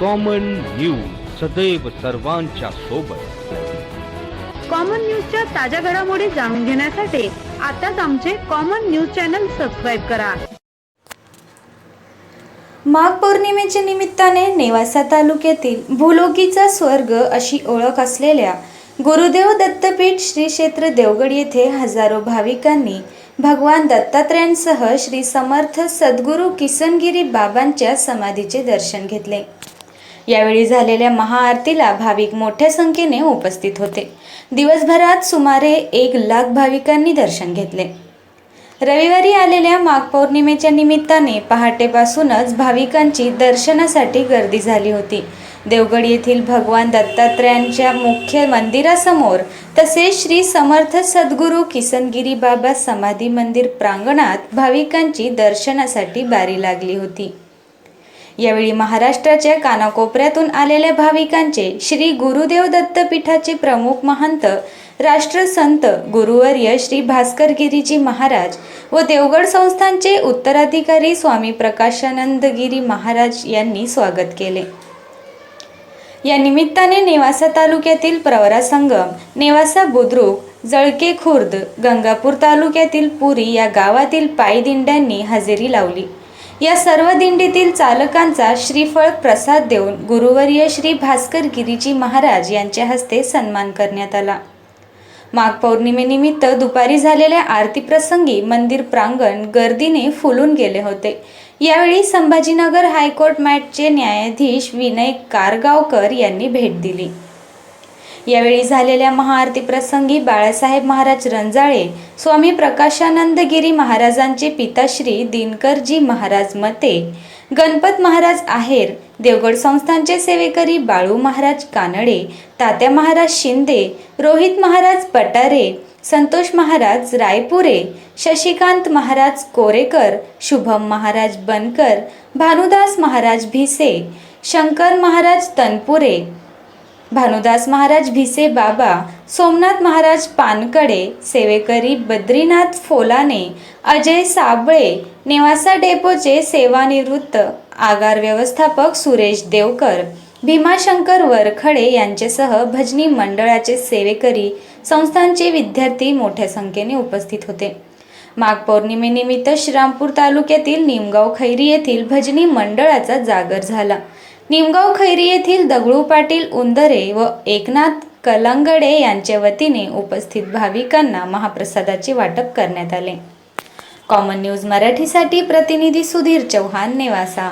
Common news सदैव सर्वांच्या सोबत। कॉमन न्यूजच्या ताज्या घडामोडी जाणून घेण्यासाठी आताच आमचे कॉमन न्यूज चॅनल सबस्क्राइब करा। माघ पौर्णिमेच्या निमित्ताने नेवासा तालुक्यातील भूलोकीचा स्वर्ग अशी ओळख असलेल्या गुरुदेव दत्तपीठ श्री क्षेत्र देवगड येथे हजारो भाविकांनी भगवान दत्तात्रयांसह श्री समर्थ सद्गुरू किसनगिरी बाबांच्या समाधीचे दर्शन घेतले। यावेळी झालेल्या महाआरतीला भाविक मोठ्या संख्येने उपस्थित होते। दिवसभरात सुमारे 1 लाख भाविकांनी दर्शन घेतले। रविवारी आलेल्या माघ पौर्णिमेच्या निमित्ताने पहाटेपासूनच भाविकांची दर्शनासाठी गर्दी झाली होती। देवगड येथील भगवान दत्तात्रयांच्या मुख्य मंदिरासमोर तसेच श्री समर्थ सद्गुरू किसनगिरी बाबा समाधी मंदिर प्रांगणात भाविकांची दर्शनासाठी बारी लागली होती। यावेळी महाराष्ट्राच्या कानाकोपऱ्यातून आलेल्या भाविकांचे श्री गुरुदेव दत्तपीठाचे प्रमुख महंत राष्ट्रसंत गुरुवर्य श्री भास्कर गिरीजी महाराज व देवगड संस्थानचे उत्तराधिकारी स्वामी प्रकाशानंद गिरी महाराज यांनी स्वागत केले। या निमित्ताने नेवासा तालुक्यातील प्रवरा संगम, नेवासा बुद्रुक, जळके खुर्द, गंगापूर तालुक्यातील पुरी या गावातील पायी दिंड्यांनी हजेरी लावली। या सर्व दिंडीतील चालकांचा श्रीफळ प्रसाद देऊन गुरुवर्य श्री भास्कर गिरीजी महाराज यांच्या हस्ते सन्मान करण्यात आला। माघ पौर्णिमेनिमित्त दुपारी झालेल्या आरती प्रसंगी मंदिर प्रांगण गर्दीने फुलून गेले होते। यावेळी संभाजीनगर हायकोर्ट मॅटचे न्यायाधीश विनय कारगावकर यांनी भेट दिली। यावेळी झालेल्या महाआरती प्रसंगी बाळासाहेब महाराज रंजाळे, स्वामी प्रकाशानंद गिरी महाराजांचे पिताश्री दिनकरजी महाराज मते, गणपत महाराज आहेर, देवगड संस्थानचे सेवेकरी बाळू महाराज कानडे, तात्या महाराज शिंदे, रोहित महाराज पटारे, संतोष महाराज रायपुरे, शशिकांत महाराज कोरेकर, शुभम महाराज बनकर, भानुदास महाराज भिसे, शंकर महाराज तनपुरे, भानुदास महाराज भिसे बाबा, सोमनाथ महाराज पानकडे, सेवेकरी बद्रीनाथ फोलाने, अजय साबळे, नेवासा डेपोचे सेवानिवृत्त आगार व्यवस्थापक सुरेश देवकर, भीमाशंकर वरखडे यांच्यासह भजनी मंडळाचे सेवेकरी, संस्थांचे विद्यार्थी मोठ्या संख्येने उपस्थित होते। माघ पौर्णिमेनिमित्त श्रीरामपूर तालुक्यातील निमगाव खैरी येथील भजनी मंडळाचा जागर झाला। निमगाव खैरी येथील दगडू पाटील उंदरे व एकनाथ कलंगडे यांच्या वतीने उपस्थित भाविकांना महाप्रसादाचे वाटप करण्यात आले। कॉमन न्यूज मराठीसाठी प्रतिनिधी सुधीर चौहान, नेवासा।